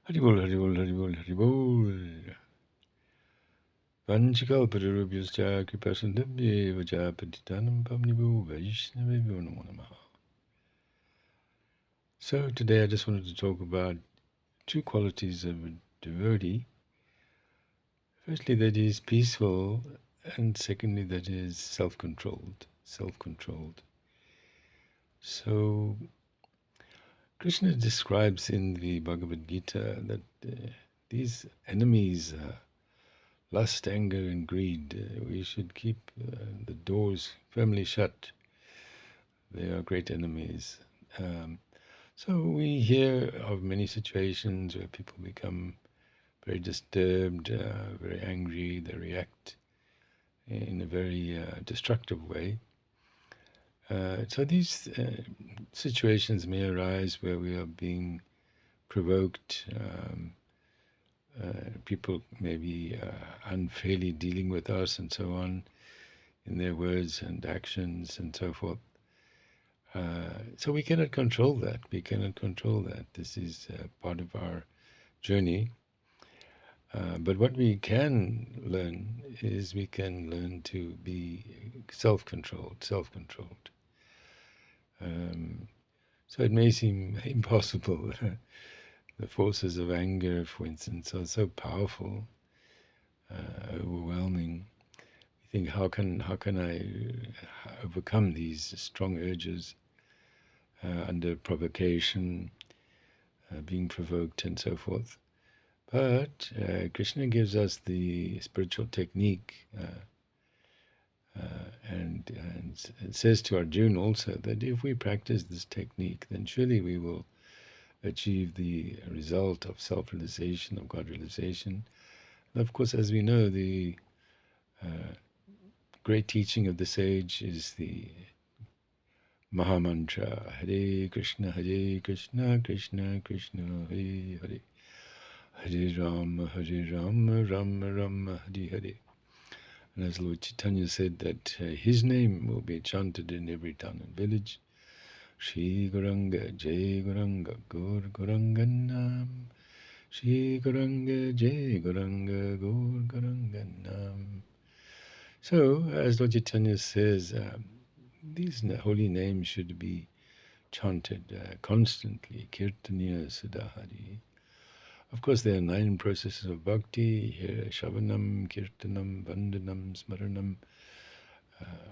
Haribol, Haribol, Haribol, Haribol. Vanchikalpatarubhyascha kripasundabhye vajapatitanam pavnivo vaishnavebhyo namo namaha. So today I just wanted to talk about two qualities of a devotee. Firstly, that is peaceful, and secondly, that is self-controlled. Self-controlled. So Krishna describes in the Bhagavad Gita that these enemies, lust, anger, and greed, we should keep the doors firmly shut. They are great enemies. So we hear of many situations where people become very disturbed, very angry. They react in a very destructive way. So these situations may arise where we are being provoked. People may be unfairly dealing with us and so on in their words and actions and so forth. So we cannot control that. We cannot control that. This is part of our journey. But what we can learn is we can learn to be self-controlled, self-controlled. So it may seem impossible. The forces of anger, for instance, are so powerful, overwhelming. We think, how can I overcome these strong urges under provocation, being provoked, and so forth? But Krishna gives us the spiritual technique, and says to Arjuna also that if we practice this technique, then surely we will achieve the result of self-realization, of God-realization. And of course, as we know, the great teaching of the sage is the Mahamantra, Hare Krishna, Krishna Krishna, Hare Hare, Hare Rama, Rama Rama, Hare Hare. And as Lord Chaitanya said that his name will be chanted in every town and village. Shri Guranga, Jai Guranga, Gur Guranga Nam. Shri Guranga, Jai Guranga, Gur Guranga Nam. So, as Lord Chaitanya says, these holy names should be chanted constantly, Kirtaniya Sudahari. Of course, there are 9 processes of bhakti, Shavanam, Kirtanam, Vandanam, Smaranam,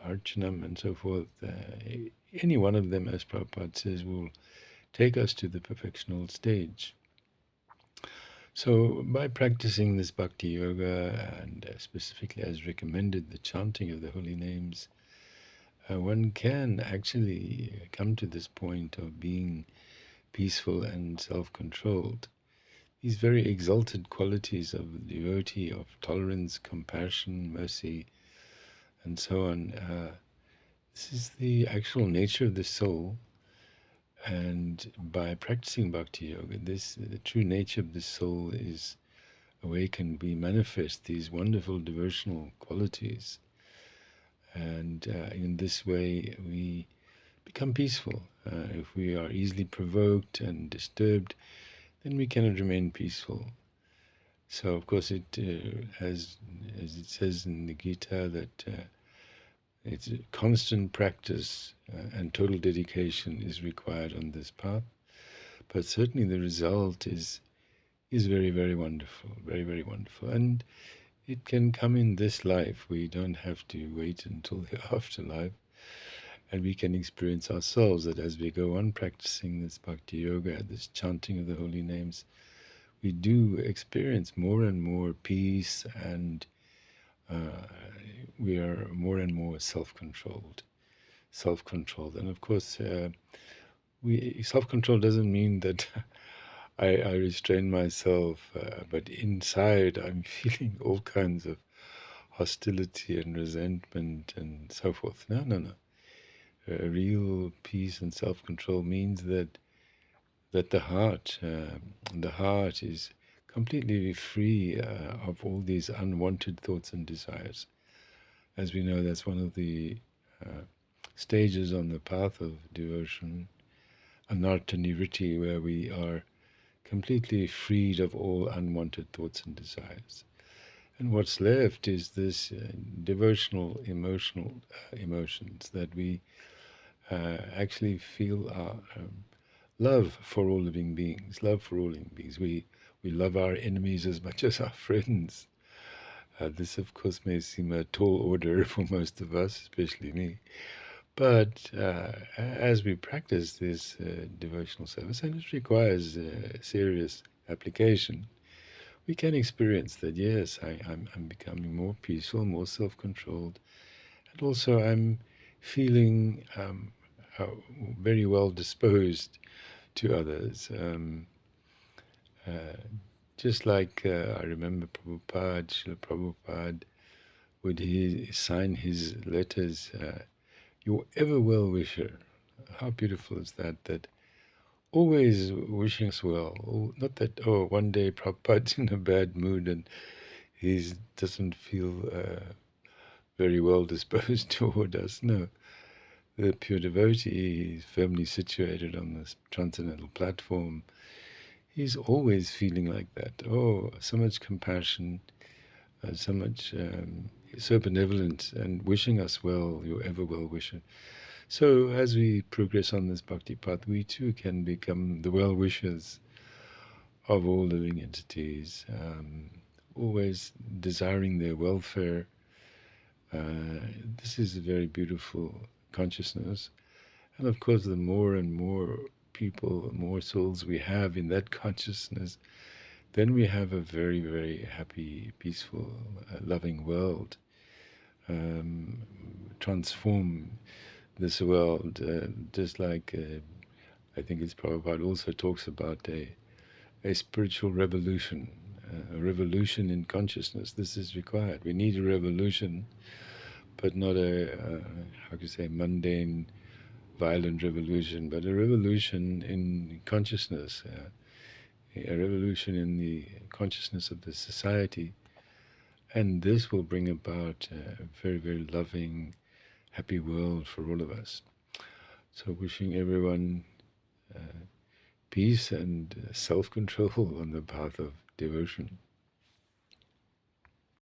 Archanam, and so forth. Any one of them, as Prabhupada says, will take us to the perfectional stage. So by practicing this bhakti yoga, and specifically as recommended, the chanting of the holy names, one can actually come to this point of being peaceful and self-controlled. These very exalted qualities of the devotee, of tolerance, compassion, mercy, and so on, this is the actual nature of the soul. And by practicing bhakti yoga, the true nature of the soul is awakened. We manifest these wonderful devotional qualities, and in this way we become peaceful. If we are easily provoked and disturbed, then we cannot remain peaceful. So, of course, it as it says in the Gita, that it's a constant practice and total dedication is required on this path. But certainly the result is very, very wonderful, very, very wonderful. And it can come in this life. We don't have to wait until the afterlife. And we can experience ourselves that as we go on practicing this bhakti yoga, this chanting of the holy names, we do experience more and more peace, and we are more and more self-controlled. And of course, self-control doesn't mean that I restrain myself, but inside I'm feeling all kinds of hostility and resentment and so forth. No. Real peace and self-control means that the heart is completely free of all these unwanted thoughts and desires. As we know, that's one of the stages on the path of devotion, anartha nivritti, where we are completely freed of all unwanted thoughts and desires. And what's left is this devotional, emotions that we actually feel our love for all living beings, love for all living beings. We love our enemies as much as our friends. This, of course, may seem a tall order for most of us, especially me. But as we practice this devotional service, and it requires serious application, we can experience that, yes, I'm becoming more peaceful, more self-controlled, and also I'm feeling very well disposed to others. Uh, just like I remember Prabhupada, Srila Prabhupada, would he sign his letters, your ever well-wisher. How beautiful is that, that always wishing us well. Not that, oh, one day Prabhupada's in a bad mood and he doesn't feel very well disposed toward us. No, the pure devotee is firmly situated on this transcendental platform. He's always feeling like that. Oh, so much compassion, so much, so benevolent and wishing us well, your ever well wisher. So as we progress on this bhakti path, we too can become the well wishers of all living entities, always desiring their welfare. This is a very beautiful consciousness. And of course, the more and more people, more souls we have in that consciousness, then we have a very, very happy, peaceful, loving world. Transform this world, just like I think it's Prabhupada also talks about a spiritual revolution, a revolution in consciousness. This is required. We need a revolution, but not a, how can you say, mundane, violent revolution, but a revolution in consciousness, a revolution in the consciousness of the society. And this will bring about a very, very loving, happy world for all of us. So wishing everyone peace and self-control on the path of devotion.